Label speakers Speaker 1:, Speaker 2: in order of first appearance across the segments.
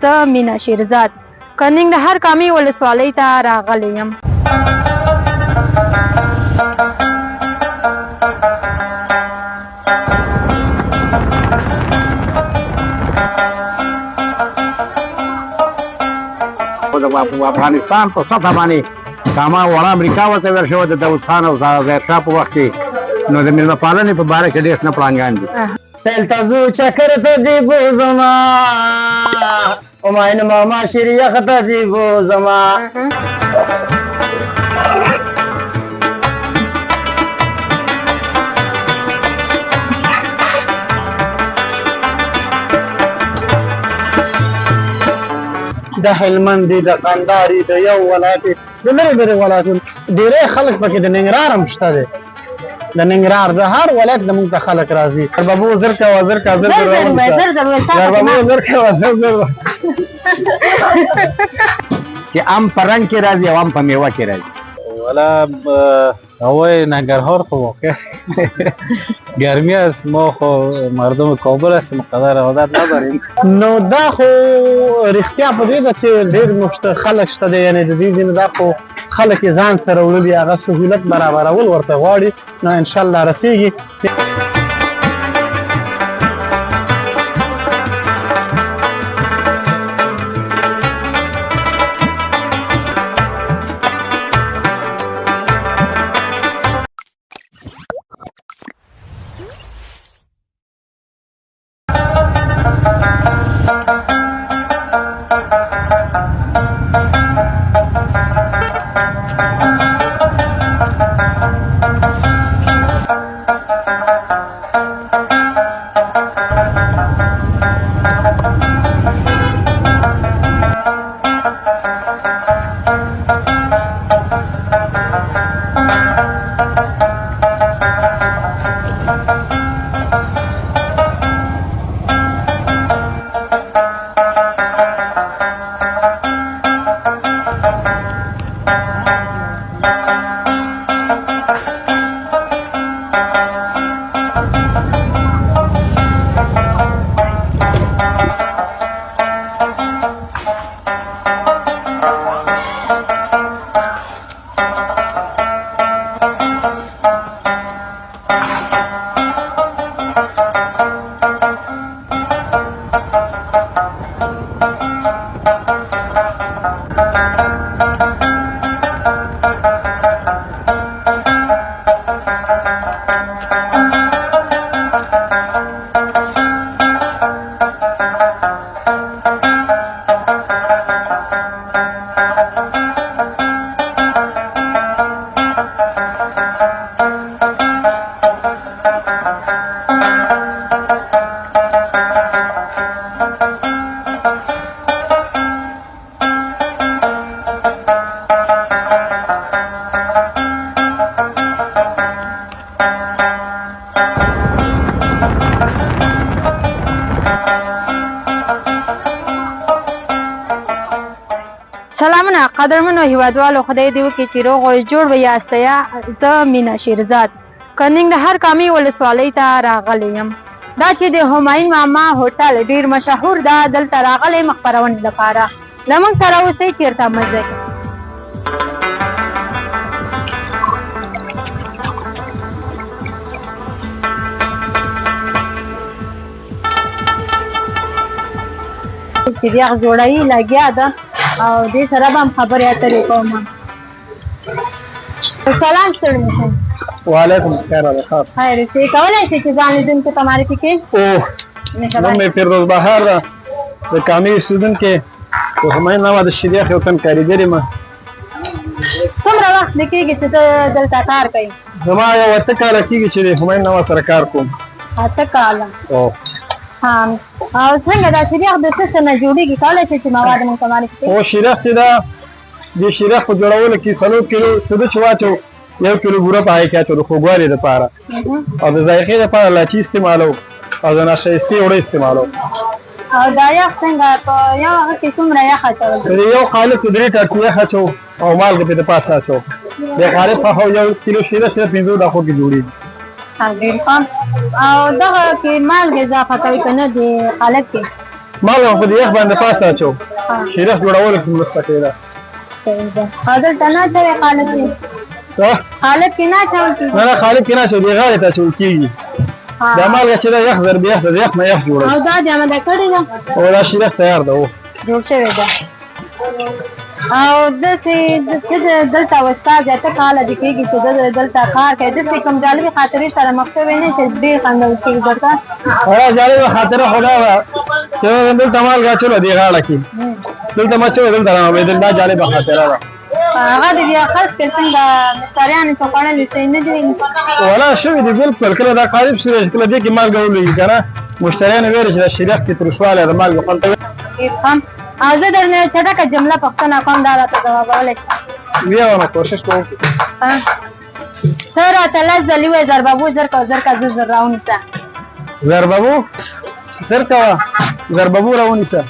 Speaker 1: زه مینا شیرزاد کندهار کامې ولسوالۍ ته راغلی یم.
Speaker 2: د افغانستان په سطح باندې کاما وړه امریکا ورته ویل شوې ده د داود خان او ظاهرشاه په وخت کې، نو د میلمه پالنې په باره کې ډېر نه پړانګان دي.
Speaker 3: دلته ځو چکر ته دې بوځما، همایون ماما شیریخ ته دې بوځما. د هلمند د کندهار د یو ولایت د لرې لرې ولایتونو ډېری خلک پکې د ننګرهار هم شته دی. د ننګرهار د هر ولایت د موږ ته خلک راځي. بابو زر کوه زر کوه زر
Speaker 2: چې ام په رنګ کې راځي او ام په میوه کې راځي.
Speaker 4: والا هوای ننگرهار خو واقع گرمی است، ما خو مردم کابل هستیم، قدر عادت نداریم.
Speaker 3: نو دا خو رښتیا په دې ده چې ډېر مشت خلک شته دی، یعنې د دې ځینې دا خو خلک یې ځان سره وړلي، هغه سهولت برابرول ورته غواړي، نو انشاءالله رسېږي.
Speaker 1: سلامونه قدرمنو هیوادوالو، خدای دې وکړي چې روغ او جوړ ویاستئ. زه مینا شیرزاد کندهار کامې ولسوالۍ ته راغلی یم. دا چې د همایون ماما هوټل ډېر مشهور ده، دلته راغلی یم خپرونې لپاره. زموږ سره اوسئ چېرته مزه کوي. چې بیا جوړوي لګیا ده او دې سره به هم خبرې اترې کوم. سلام ستړي مشه.
Speaker 3: وعلیکم السلام. خاص
Speaker 1: خیر څه کولای شئ چې ځان لیدونکو ته معرفي کړئ؟
Speaker 3: نوم مې فیروز بهار ده، د کامې اوسېدونکی د همایون ماما د شیریخ یو تن کارګر یم.
Speaker 1: څومره وخت دې کېږي چې ته دلته کار کوې؟
Speaker 3: زما یو 8 کاله کېږي چې د همایون ماما سره کار کوم.
Speaker 1: 8 کاله. او څنګه دا شیریخ د څه نه جوړېږي؟ کولای شئ چې مواد موږ ته معرفي کړئ؟
Speaker 3: او شیریخ چې ده د شیریخ په جوړولو کې 4 کیلو سده چې واچو، 1 کیلو بوره په هغې کې اچو د خوږوالي دپاره، او د ذایقې دپاره لاچي استعمالو او د ناشایستې اوړه استعمالو.
Speaker 1: او دا یخ څنګه په یو هغه کې څومره یخ اچول؟
Speaker 3: د یو قالب کې 3 ټاټې یخ اچو او مالګه پې د پاسه اچو. د قالب څخه 1 کیلو شیره 15 دقیقو کې جوړېږي.
Speaker 1: ډېر ښه. او دغه کې مالګې اضافه کوئ که نه د قالب کې؟
Speaker 3: مالګه په دې یخ باندې پاسه اچو شیرخ جوړول کې مرسته کوي دا
Speaker 1: حاضر تنا چوي خالد کې خالد کې نه چول کی
Speaker 3: نه خالد کې نه شو دی غاړه ته چول کیږي دا مالګه چې دا یخ ضرب یخ د یخ نه یخ جوړوي
Speaker 1: او دا د امده کړی دا
Speaker 3: او دا شیرخ تیار ده
Speaker 1: جوړ شوی ده او دسې چې دلته وستا ته کاله د کېږي چې دلته کار کوي دسې کوم جالبې خاطرې سره مخ شوی نه چې ډېر خندل کېږي درته
Speaker 3: هغه جالبه خاطره خو دا وه چې دلته مالګه اچوله دې غاړه کې دلته مه اچوه دلته رانغوېدل دا جالبه خاطره ده
Speaker 1: هغه د بیا خاص کر څنګه مستریانو چې خوړلې څه نه دي
Speaker 3: ولا شوي دي بالکل کله دا قالب شوی چې کله دې کې مالګه ولوېږي که نه مشتریانو ویل چې دا شیرخ کې ترشوالی د مالګې خوند کوي
Speaker 1: او زه درنه چټکه جمله پښتنه کوم دا راته ځوابولی شم
Speaker 3: بیا ونه کوشش کوم
Speaker 1: ته راته لس ځلې ووایې زربابو زر کوه زر که زر زر راونیسه
Speaker 3: زربابو زر کوه زربابو راونیسه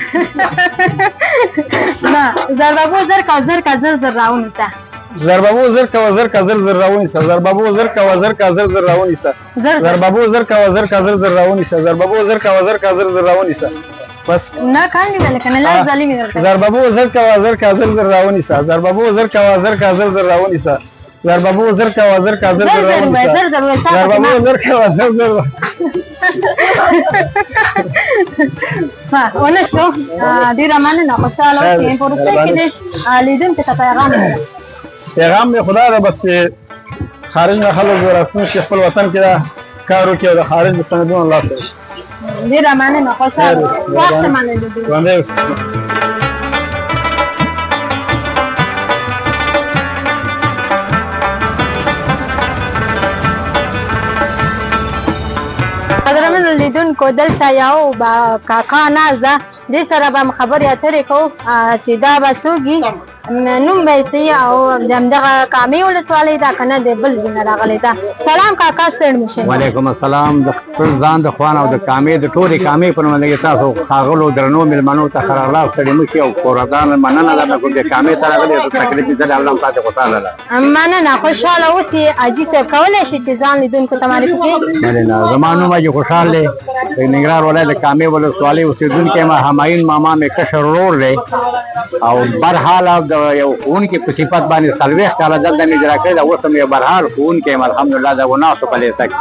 Speaker 1: نه زربابو زر کوه زر که زر زر راونیسه
Speaker 3: زربابو زر کوه زر که زر زر راونیسه زربابو زر کوه زر که زر زر راونیسه زربابو زر کوه زر که زر زر راونیسه زربابو زر کوه زر که زر زر راونیسه بس
Speaker 1: نه کاندې ویل کنه لس ځلې مې درته
Speaker 3: زربابو زر کوه زر که زر زر راونیسه زربابو زر کوه زر که زر زر راونیسه زربابو زر کوه زر که زر زر راونیسه زربابو زر کوه زر زر
Speaker 1: ها ونه شو ډېره مننه خوشحاله اوسې په وروستۍ کې دې لیدونکو ته پیغام
Speaker 3: پیغام مې خدا ده بس خارج نه خلک راستون شي خپل وطن کې دا کار وکړي او د خارج د سندونو لاسه
Speaker 1: ډېره مننه خوشحاله وخت مننه قدرمنو لیدونکو دلته یو کاکا ناز ده دې سره به خبرې اترې کوو چې دا به څوک وي نوم به یې او همدغه کامې ولسوالۍ ده که نه د بل ځای نه راغلی ده سلام کاکا ستړي مه شئ
Speaker 2: وعلیکم السلام د خپل ځان د خوان او د کامې د ټولې کامې په نوم لګي تاسو ښاغلو درنو مېلمنو ته ښه راغلاست ستړي مه شئ او کورادان مننه درنه کوم د کامې ته راغلي د تکلیف دې الله هم تاسې خوشحاله ده
Speaker 1: مننه خوشحاله اوسئ حاجي صاحب کولی شي چې ځان لیدونکو ته معرفي کړي
Speaker 2: مننه زما نوم حاجي خوشحال دی د ننګرهار ولایت د کامې ولسوالۍ اوسېدونکی یم همایون ماما مې کشر ورور دی او برحاله د یو ښوونکي په صفت باندې 40 کاله دلته مې اجرا کړې ده اوس هم یو برحال ښوونکی یم الحمدلله د وناسو په لیسه کې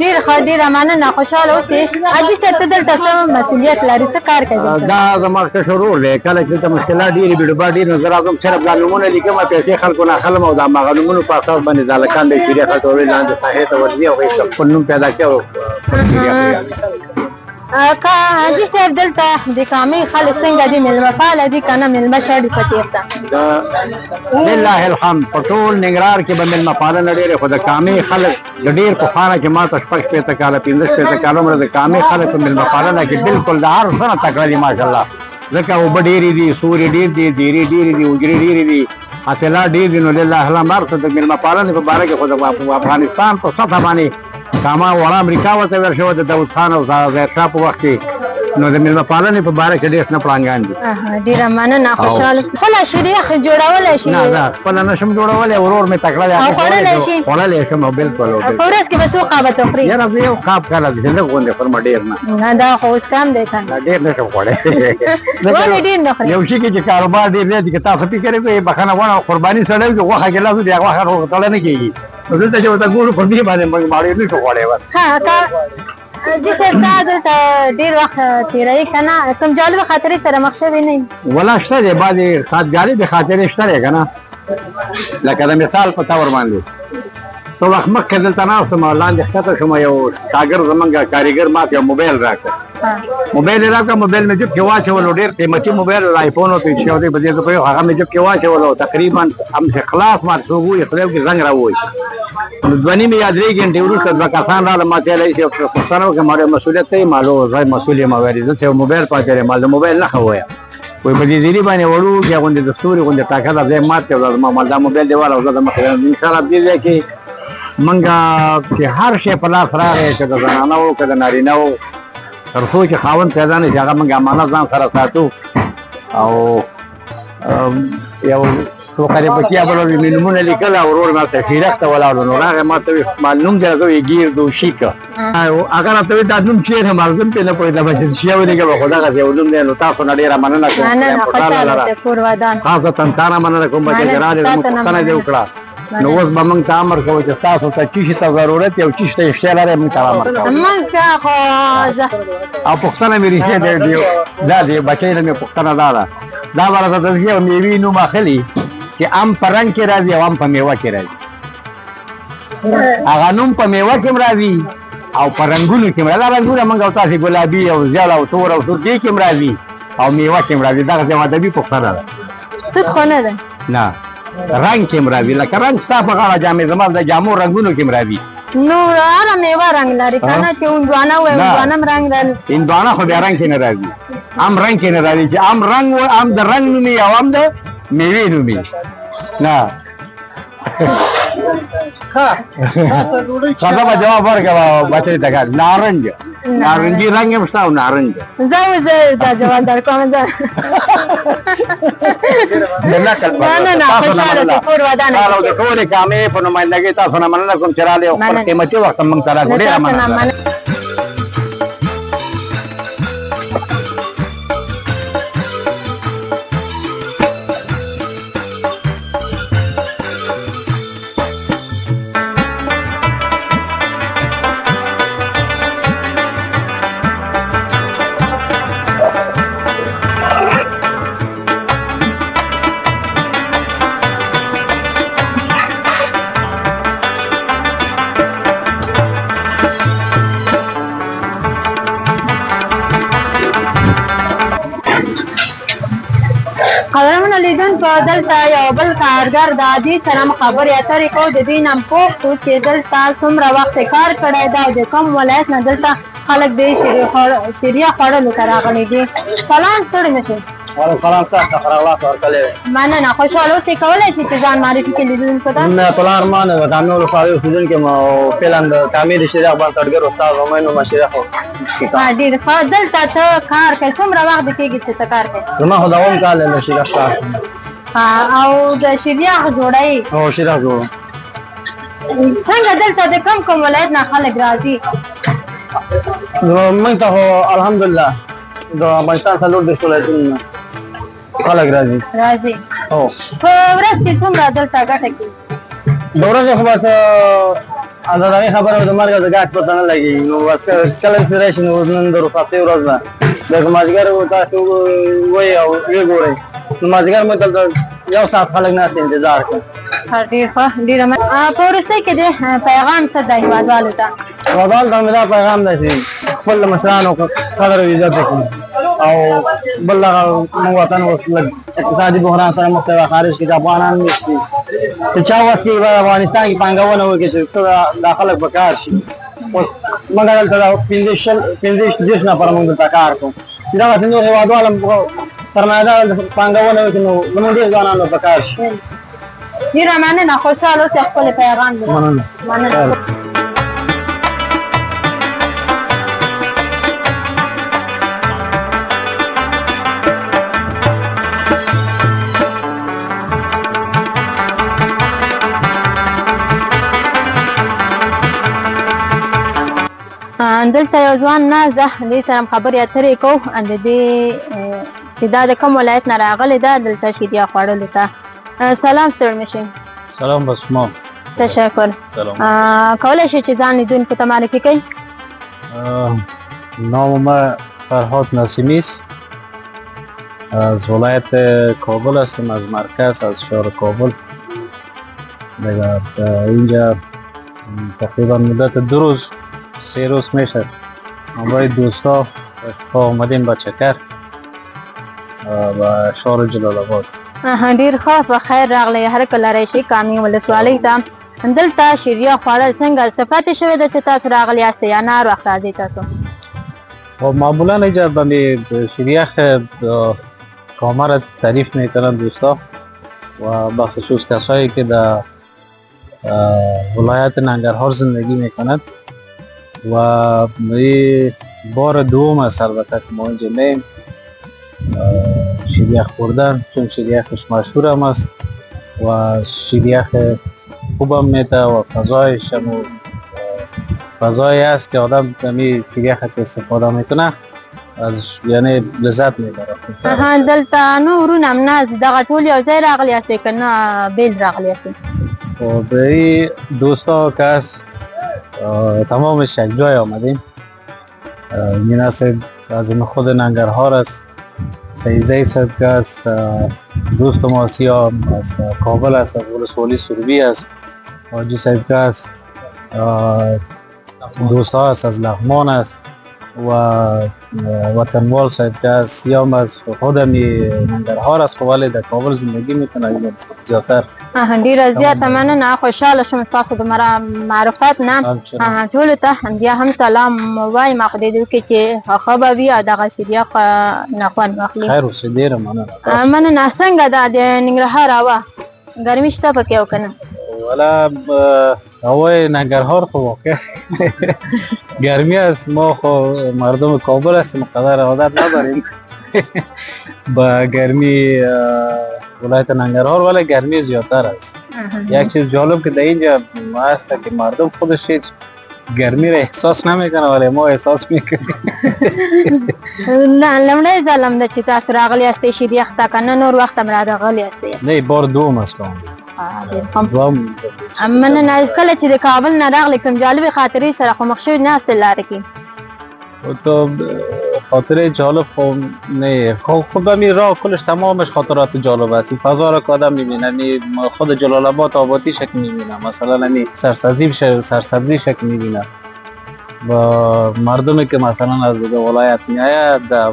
Speaker 1: ډېر ښه ډېره مننه خوشحاله اوسئ حاجي صاحب ته دلته څه مسؤلیت لري څه کار کوي
Speaker 2: دا زما کشر ورور دی کله چې دلته مشکلات ډېرې بیډوبا ډېر نو زه راځم صرف دا نومونه لیکم پیسې خلکو نه اخلم او د هماغه نومونو په اساس باندې دا هلکان دی شیرې خټورې لاندې ساحې ته ورځي او هغوی خپل نوم پیدا کړي
Speaker 1: که حاجي صاحب دلته د کامې خلک څنګه دي مېلمه پاله دي که نه مېلمه شاړي په تېر ده
Speaker 2: لله الحمد په ټول ننګرهار کې به مېلمه پالنه ډېرې خو د کامې خلک د ډېر پخوانه کې ما ته 6 کاله 15 کاله عمره د کامې خلک په مېلمه پالنه کې بالکل د هر څه نه تکړه دي ماشاءالله ځکه اوبه ډېرې دي سوري ډېر دي دیرې ډېرې دي اجرې ډېرې دي حاصلات ډېر دي نو لله الحمد هر څه د مېلمه پالنې په باره کې خو د افغانستان په سطحه باندې کاما وړه امریکا ورته ور شوه د داود خان او ظاهرشاه په وخت کې نو د مېلمه پالنې په باره کې ډېر نه پړانګان دي
Speaker 1: ډېره مننه خوشحاله خپله شیرخ جوړولی شي
Speaker 2: نه زه خپله نشم جوړولی ورور مې تکړه دی خوړلی شم بالکل
Speaker 1: په ورځ کې به څو قابه ته خوري
Speaker 2: یاره زه یو قاب کاله چې لږ غوندې خورم ډېر نه
Speaker 1: دا خو اوس کم دی که نه
Speaker 2: ډېر نشم خوړی
Speaker 1: ولې ډېر نه خوري
Speaker 2: یو شي کې چې کاروبار ډېر دی چې تاسو فکر کوئ بخښنه غواړم قرباني سړی چې غوښه کې لاس دی هغه غوښه تړه نه کېږي نو دلته چې ورته ګورو پر دې باندې موږ ماړې نشو خوړی بس
Speaker 1: حاجي صاحب تا دلته ډېر وخت تېروي که نه کوم جالبه خاطرې سره مخ شوي نه یي
Speaker 2: ولا شته دی بعضې خاطګاري د خاطرې شته دی که نه لکه د مثال په طور باندې څو وخت مخکې دلته ناست وم لاندې ښکته شوم یو شاګرد زمونږ کاریګر ما ته یو موبایل راکړه موبایل یې راکړه موبایل مې جب کې واچولو ډېر قیمتي موبایل آیفون و 314 په دې روپیو هغه مې جب کې واچولو تقریبا همسې خلاص مات شو ووایي خدای کې زنګ راووایي نو 2 نیمې یا 3 ګنټې وروسته 2 کسان راغله ما ته یې ویلې چې پوښتنه وکړه ما مسؤلیت ته یې مالو زه مسؤل یم ویلې زه چې موبایل پاتې دی مال د موبایل نښه ووایه وایي په دې زیري باندې وړوکې غوندې د ستوري غوندې ټاکه ده زه یې مات کړه زما مال دا موبایل دی واله زه د مخې انشاءالله دې ځای کې منګه چې هر شی په لاس راغی چې د زنانه وو که د نارینه وو تر څو چې خاوند پیدا نه شي هغه موږ امانت ځان سره ساتو او یو ټوکرې په کې بل مې نومونه لیکل او ورور ما ته خیرخ ته ولاړو نو هغه ما ته معلوم دی هغه ګیر دوشي کا هغه راته دا نوم چیرې معلوم په نه پوهېده چې شی ولګه به خدا غږ ولوم دی نو تاسو نه ډیره مننه کوم
Speaker 1: خوشاله کور ودان
Speaker 2: تاسو تنه مننه کوم چې ګرانه پښتنه دی وکړه نو اوس به موږ ته امر کوو چې تاسو ته چې ته ضرورت یو چې ته اشتیا لرئ موږ ته امر کوو
Speaker 1: موږ ته خو
Speaker 2: او پښتنه مې ریښې دی دا دی بچی مې پښتنه دا ورته د یو میوې نوم اخلي چې ام په رنګ کې راځي او ام په میوه کې راځي هغه نوم په میوه کې راځي او په رنګونو کې راځي رنګونه موږ تاسو ګلابي او زیړ او تور او سور دې کې راځي او میوه کې راځي دا چې ادبي پښتنه ده
Speaker 1: ته خو نه ده
Speaker 2: نه رنګ کې راځي لکه رنګ ستا په غاړه جامې زما د جامو رنګونو کې راځي
Speaker 1: نو هر میوه رنګ لري کنه چې اندوانه و اندوانه رنګ لري
Speaker 2: اندوانه خو بیا رنګ کې نه راځي ام رنګ کې نه راځي چې ام رنګ و ام د رنګ نومي او ام د میوې نومي نه خدا به جواب ورکړه بچی ته نارنج نارنجي رنګ هم شته او نارنج
Speaker 1: زه دا جواب درکوم دا نه خوشاله سي کور ودان
Speaker 2: او د ټولې کامې په نمائندګۍ تاسو نه مننه کوم چې راغلئ او خپل قیمتي وخت موږ ته راکړئ ډېره مننه
Speaker 1: قدرمن لیدونکو دلته یو بل کارګر د عادي سره خبرې اترې کوو د دې نه پوښتو چې دلته څومره وخت کار کړی دی او د کوم ولایت نه دلته خلک د شیریه خوړلو ته راغلي دي سلام ستړي نه شئ
Speaker 3: سلام تاسو ته راغلاست ورکړی
Speaker 1: مننه خوشحاله اوسئ کولی شئ چې ځان معرفي کړي لیدونکو ته
Speaker 3: مې طلع ارمان د کامې ولسوالۍ اوسېدونکی یم او فعلا د کامې د شیریخ بنسټګر استاد عمین نوم شیریخ
Speaker 1: ډېر ښه دلته ته کار کوې څومره وخت کېږي چې ته کار کوې
Speaker 3: زما خو دوام کال دی د شیریخ کار
Speaker 1: او د شیریخ جوړوي
Speaker 3: او شیریخ جوړوم
Speaker 1: څنګه دلته د کوم ولایت نه خلک راځي
Speaker 3: موږ ته خو الحمدلله د افغانستان څلور دېرش ولایتونو نه خلک راځي
Speaker 1: هو په ورځ کې څومره دلته ګټه کېږي
Speaker 3: د ورځې خو بس د هغې خبره د مرګ د ګاټ پته نه لګېږي نو بس کله چې راشي نو نن د رخصتۍ ورځ ده د مازدیګر تاسو وایي او وګورئ نو مازدیګر موږ دلته یو ساعت خلک ناست انتظار کوي
Speaker 1: ډېر ښه ډېره په وروستۍ کې د پیغام څه دی هېوادوالو ته
Speaker 3: هېوادوالو ته مې دا پیغام دی چې خپل د مشرانو قدر او عزت وکړي او بل دغه موږ وطن اوس لږ اقتصادي بحران سره مخ دی خارج کې د افغانان نشته چې چا وس کې په افغانستان کې پانګونه وکړي چې دا خلک به کار شي اوس موږ دلته 15 نفره موږ دلته کار کوو چې دغسې نور هېوادوال هم سرمایه‌دار پانګونه وکړي نو زموږ ډېر ځوانان به په کار شي
Speaker 1: ډېره مننه خوشحاله اوسئ خپل پیغام مننه دلته یو ځوان ناست ده دې سره هم خبرې اترې کوو د دې چې دا د کوم ولایت نه راغلی ده دلته شیریه خوړلو ته سلام ستړي نه شئ
Speaker 4: سلام بسما
Speaker 1: تشکر
Speaker 4: سلام
Speaker 1: کولی شئ چې ځان لیدونکو ته معرفي کړئ
Speaker 4: نام ما فرهاد نسیمی است از ولایت کابل هستم از مرکز از شهر کابل دیگر اینجا تقریبا مدت 2 روز 3 روز میشه همراه دوستا آمدیم به چکر و شهر جلال آباد
Speaker 1: ډېر ښه په خیر راغلی هر کله راشئ کامې ولسوالۍ ته دلته شیریه خوړل څنګه څه پاتې شوی ده چې تاسو راغلي یاست یا نه هر وخت راځئ تاسو
Speaker 4: و معمولا اینجا به شیریخ کامه را تعریف میکنند دوستا و به خصوص کسایی که در ولایت ننگرهار زندگی میکنند و این بار دوم است البته که ما اینجا میم شیریخ خوردن، چون شیریخش مشهور هم است و شیریخ خوب هم میده و فضایش هم فضایی است که آدم کمی شیریخ که استفاده میکنه از یعنی لذت میبره.
Speaker 1: دلته نو ورونه هم ناست دي دغه ټول یو ځای راغلي یاستئ که نه بیل راغلي یاستئ؟
Speaker 4: و به این دوستا که است تمامش یک جای آمدیم. مینا صاحب از خود ننگرهار است، سیزه صاحب که است دوست ما سیا از کابل است، از ولسوالی سروبی است، حاجی صاحب که است دوست ها است از لغمان است و وطنوال صاحب که است یا از خودمی ننگرهار است خو ولی در کابل زندگی میکنه زیادتر.
Speaker 1: ډیره زیاته مننه، خوشحاله شوم ستاسو د معرفت نه. ټولو ته بیا هم سلام وایم، خو دې وکړي چې ښه به وي او دغه شیریخ نه خوند واخلي.
Speaker 4: خیر اوسې، ډېره مننه.
Speaker 1: مننه. څنګه ده د ننګرهار هوا ګرمي شته پکې او که نه؟
Speaker 4: والا هوای ننگرهار خو واقع گرمی است، ما خو مردم کابل هستیم قدر عادت نداریم با گرمی ولایت ننگرهار، ولی گرمی زیادتر است. یک چیز جالب که در اینجا هست که مردم خودش هیچ گرمی را احساس نمیکنه ولی ما احساس میکنیم.
Speaker 1: نه لومړی ځل هم ده چې تاسو راغلي یاستئ شیریخ ته که نه نور وخت هم را راغلي یاستئ؟
Speaker 4: نه بار دوم است دوم.
Speaker 1: مننه. کله چې د کابل نه راغلي کوم جالبې خاطرې سره خو مخ شوي ناستې لاره کې؟
Speaker 4: تو خاطره جالب خب نه خب همین راه کلش تمامش خاطرات جالب است. فضا را که آدم میبینه، خود جلال آباد آبادی شکل میبینه، مثلا سرسبزی شکل میبینه و مردمی که مثلا از دیگه ولایت میآید در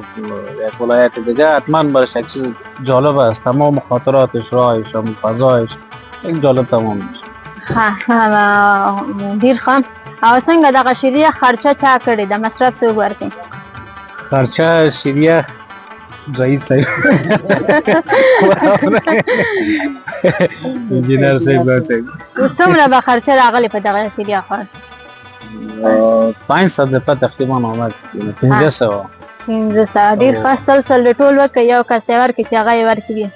Speaker 4: یک ولایت دیگه حتما برش یک چیز جالب است. تمام خاطراتش، راهش، فضایش یک جالب تمام میشه.
Speaker 1: ډیر ښه. او څنګه دغه شیریخ خرچه چا کړې ده؟ مصرف څوک ورکوي؟
Speaker 4: خرچه شیریخ رئیس صاحب انجینر صاحب.
Speaker 1: څومره به خرچه راغلې په دغه شیریخ باندې؟
Speaker 4: 500 روپه تقریبا آمد. 1500
Speaker 1: ډېر ښه. سل د ټول وکړئ، یو کس یې ورکړي چې هغه یې ورکړي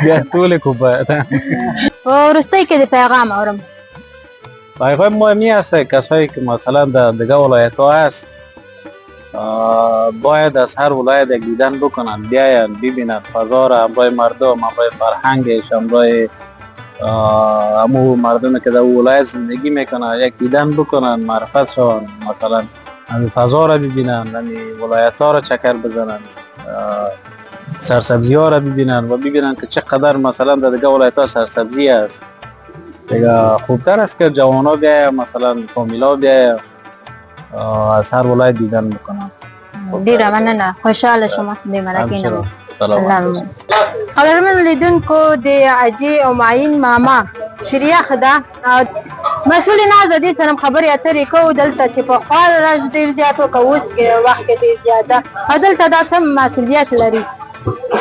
Speaker 4: بیا ټولې خو باید.
Speaker 1: په وروستۍ کې د پیغام اورم.
Speaker 4: پیغام مهمی است کسایی که مثلا در دیگه ولایت ها هست باید از هر ولایت یک دیدن بکنن، بیاین ببینن فضا را، همراه مردم، همراه فرهنگش، همراه همو مردمی که در ولایت زندگی میکنن یک دیدن بکنن، معرفت شون، مثلا همین فضا را ببینن، همین ولایت ها را چکر بزنن، سرسبزی ها را ببینن و ببینن که چقدر مثلا در دیگه ولایت ها سرسبزی است. دیگه خوبتر است که جوان ها بیاید، مثلا فامیلا بیاید از هر ولایت دیدن بکنن.
Speaker 1: ډیره مننه، خوشحاله شوم دې مرکې نه.
Speaker 4: سلام.
Speaker 1: قدرمن لیدونکو، د حاجي اماین ماما شیریخ ده. مسؤل ناز دې سره خبرې اترې کوو دلته چې پخوا رش ډېر زیات و که اوس کې وخت کې ډېر زیات ده او دلته دا څه مسؤلیت لري.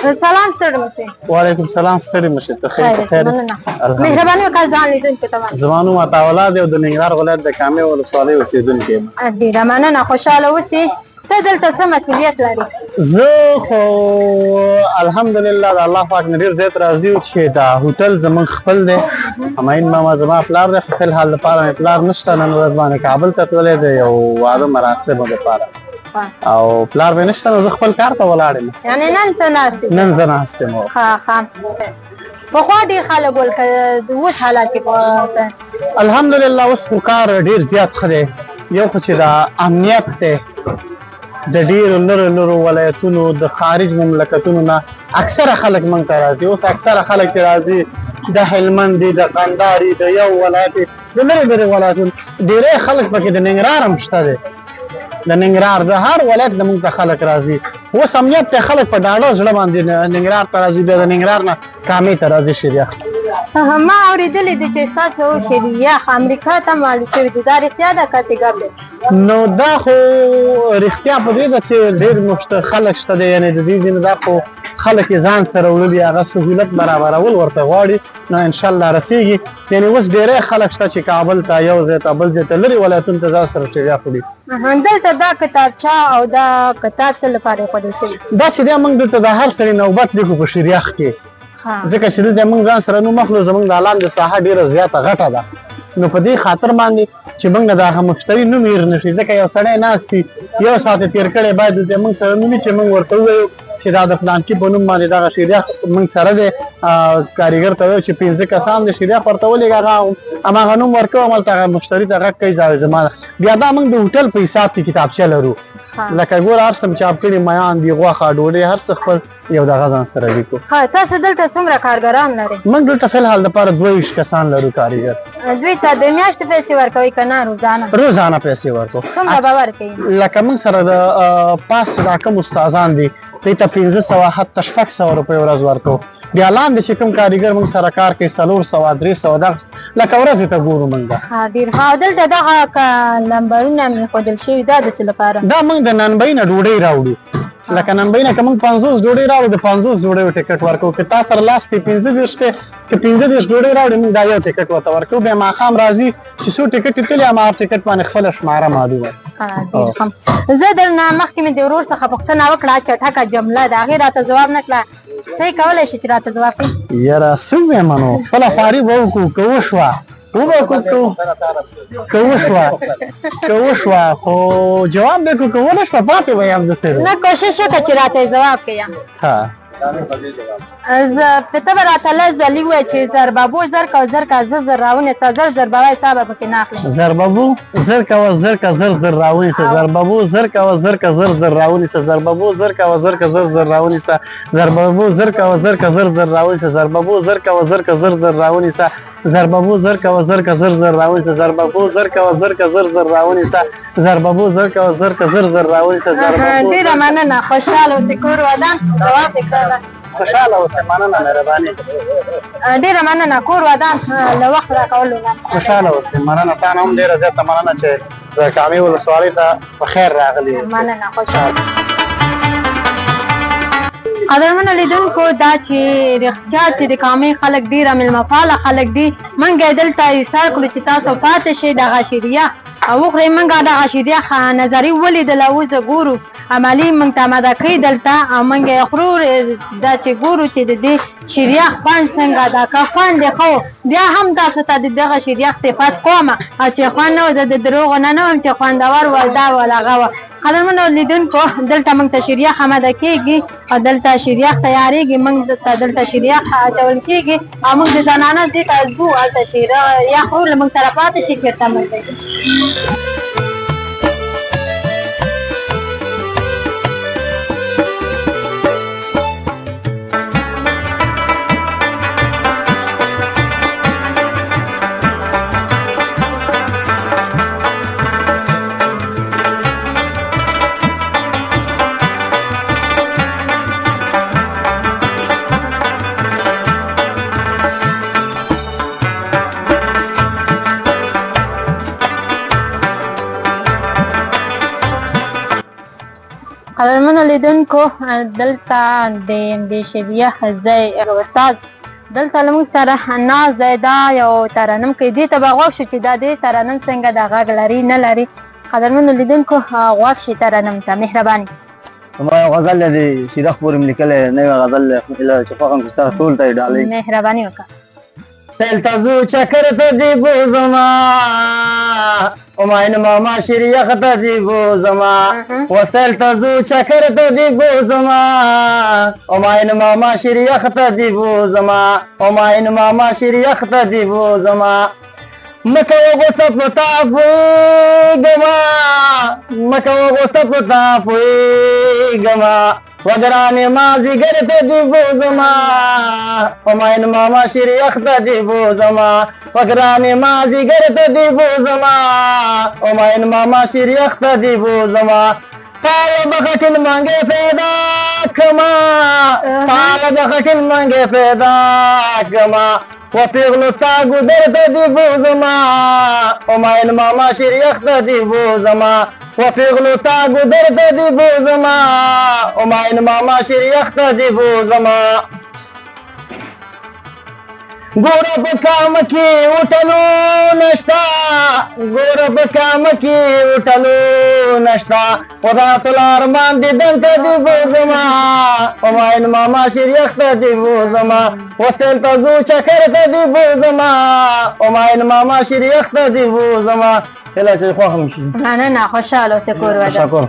Speaker 1: سلام ستړي مشئ.
Speaker 3: وعلیکم سلام. ستړي مشئ. ته خیر؟
Speaker 1: مننه. مهرباني وکړه ځان لیدونکو ته.
Speaker 3: زما نوم عطاالله دی او د ننګرهار ولایت د کامې ولسوالۍ اوسېدونکی یم.
Speaker 1: ډېره مننه، خوشحاله اوسئ. ته دلته څه مسؤلیت لري؟
Speaker 3: زه خو الحمدلله د الله پاک نه ډېر زیات راضي یم چې دا هوټل زموږ خپل دی. اماین ماما زما پلار دی، خو فلحال دپاره مې پلار نشته. نن ورځ باندې کابل ته تللی دی یو واده مراسمو دپاره او پلار مې نشته، نو زه خپل کار ته ولاړ یم.
Speaker 1: یعنې نن ته ناست یې؟
Speaker 3: نن زه ناست یم.
Speaker 1: ښه. پخوا ډېر خلک ول که اوس حالات کې
Speaker 3: الحمدلله اوس خو کار ډېر زیات ښه دی. یو خو چې دا امنیت دی د ډېرو لرو ولایتونو د خارج مملکتونو نه اکثره خلک موږ ته راځي. اوس اکثره خلک چې راځي د هلمند دي، د قندهار دي، د یو ولایت د لرې ولایتونو ډېری خلک پکې د ننګرهار هم شته دی. د ننګرهار د هر ولایت نه موږ ته خلک راځي. اوس امنیت ته خلک په ډاډه زړه باندې ننګرهار ته راځي، بیا د ننګرهار نه کامې ته راځي شیریخ.
Speaker 1: ما اورېدلې دي چې ستاسو شیریخ امریکا ته مال شوي دي، دا رښتیا ده که ګپ دی؟
Speaker 3: نو دا خو رښتیا په دې ده چې ډېر خلک شته دی، یعنې د دې ځینې دا خو خلک یې ځان سره وړلي هغه سهولت برابرول ورته غواړي نو انشاءالله رسیږي یعنې اوس ډېری خلک شته چې کابل ته یو ځای ته بل ځای ته لرې ولایتونو ته ځان سره شریعه وړي.
Speaker 1: دلته دا کتابچه او دا کتاب څه لپاره ایښودل شوي؟
Speaker 3: دا چې دی موږ دلته د هر سړي نوبت لیکو په شریخ کې ځکه چې دلته موږ ځان سره نوم اخلو زموږ د لاندې ساحه ډېره زیاته غټه ده نو په دې خاطر باندې چې موږ نه د هغه مشتري نوم هېر نه شي ځکه یو سړی ناست وي یو ساعت یې تېر کړی باید دلته موږ سره نوم وي چې موږ ورته ووایو چې دا د فلانکي په نوم باندې دغه شریخ موږ سره دی کاریګر ته وایو چې 15 کسان د شریخ ورته ولېږه هغه هماغه نوم ورکوو هملته هغه مشتري ته غږ کوي دا زما بیا دا موږ د هوټل په حساب کې کتابچه لرو لکه ګوره هر څه چاپ کړي میان دي غوښه ډوډۍ هر څه خپل یو دغه ځان سره لیکو.
Speaker 1: تاسو دلته څومره کارګران لرئ؟
Speaker 3: موږ دلته فلحال دپاره 22 کسان لرو کاریګر.
Speaker 1: دوی ته د میاشتې پیسې ورکوئ که نه روزانه؟
Speaker 3: روزانه پیسې ورکوو.
Speaker 1: څومره به ورکوئ؟
Speaker 3: لکه موږ سره د پاس دا کوم استادان دي دوی ته 1500 حتی 600 روپۍ ورځ ورکوو. بیا لاندې چې کوم کاریګر موږ سره کار کوي 400 300 دغه لکه ورځې ته ګورو موږ ده.
Speaker 1: ډېر ښه. او دلته دغه نمبرونه مې ښودل شوي دا د څه لپاره؟
Speaker 3: دا موږ د ننبۍ نه ډوډۍ راوړو لکه ننبۍ نه که موږ 50 ډوډۍ راوړو د 50 ډوډیو ټکټ ورکوو که تا سره لاس کې 15 دی که 15 ډوډۍ راوړې موږ دا یو ټکټ ورته ورکوو بیا ماښام راځي چې څو ټکټ یې تللي هماغه ټکټ باندې خپله شماره معلومه.
Speaker 1: زه درنه مخکې مې د ورور څخه پوښتنه وکړه چټکه جمله د هغې راته ځواب نه کړه ته یې کولی شې چې راته ځواب کړې؟
Speaker 3: یاره څه ووایم نو خپله خواري به وکړو که وشوه که وشوه خو جواب دی که ونه شوه پاتې به یم داسې
Speaker 1: نه کوشش وکړه چې راته یې ځواب کړې. ته به راته لږ ځلي ووایې چې زربابو زر کوه زر که زر زر راونیسه زر زر به وایې سا به پکې نه اخلې.
Speaker 3: زربابو زر کوه زر که زر زر راونیسه زربابو زر کوه زر که زر زر راونیسه زربابو زر کوه زر که زر زر راونیسه زربابو زر کوه زر که زر زر راونیسه زربابو زر کوه زر که زر زر راونیسه زربابو زر کوه زر که زر زر راونیسه زربابو زر کوه زر که زر زر راونیسه زربابو زر کوه زر که زر زر راونیسه.
Speaker 1: ډېره مننه خوشحاله اوسې کور ودان جواب دې کړله.
Speaker 3: خوشحاله اوسئ مننه مهرباني.
Speaker 1: ډېره مننه کور ودان له وخت راکولو نه.
Speaker 3: خوشحاله اوسئ مننه تا نه هم ډېره زیاته مننه چې د کامې ولسوالۍ ته په خیر راغلي.
Speaker 1: مننه خوشحاله. قدرمنو لیدونکو دا چې رښتیا چې د کامې خلک ډېره مېلمه پاله خلک دي موږ یې دلته ایثار کړو چې تاسو پاتې شئ دغه شریخ او وخورئ. موږ دغه شریخ نظري ولیدله اوس ګورو عملي موږ ته اماده کړي دلته او موږ یې خورو دا چې ګورو چې د دې شریخ خوند څنګه ده که خوند یې ښه بیا هم تاسو ته د دغه شریخ صفت کوم او چې خوند نه و زه د دروغو نه وم چې خوندور و دا و هغه و. قدرمنو لیدونکو دلته موږ ته شریخ اماده کېږي او دلته شریخ تیارېږي موږ ته دلته شریخ اچول کېږي او موږ د زنانه دې ته ځو هلته شریخ خورو له موږ سره پاتې شي چېرته موږ قدرمنو لیدونکو دلته د شریخ ځای استاد دلته له موږ سره ناست دی دا یو ترنم کوي دې ته به غوږ شو چې دا دې ترنم څنګه د غږ لري نه لري. قدرمنو لیدونکو غوږ شي ترنم ته مهرباني.
Speaker 5: ما یو غزل دی شریخ پورې مې لیکلی نوی غزل چې خوښ م چې ستا ټول ته یې ډالۍ
Speaker 1: مهرباني وکړه.
Speaker 5: سیل ته ځو چکر ته دې بوځما همایون ماما شریخ ته دې بوځما وسیل ته ځو چکر ته دې بوځما همایون ماما شریخ ته دې بوځما همایون ماما شریخ ته دې بوځما مکه غوسه پتا پوهېږما مکه غوسه پتا پوهېږما وګرانې مازدیګر ته دې بوځما همایون ماما شریخ ته دې بوځما وګرانې مازدیګر ته دې بوځما همایون ماما شریخ ته دې بوځما تاله به خټین منګې پیدا کړما تاله به خټین منګې پیدا کړما وپېغلو ستا ګودر ته دې بوځما همایون ماما شریخ ته دې بوځما و پیغلو تا ګودر ته دی بوزما او ماین ماما شریخ ته دی بوزما ګوره په کام کې وټلو نشتا ګوره په کام کې وټلو نشتا خدا تعالی ارمان دې دلته دی بوزما او ماین ماما شریخ ته دی بوزما وسل ته زو چکر ته دی بوزما او ماین ماما شریخ ته دی بوزما کله چې خو هم شي
Speaker 1: نه خوشاله اوسه کور ودا
Speaker 5: تشکر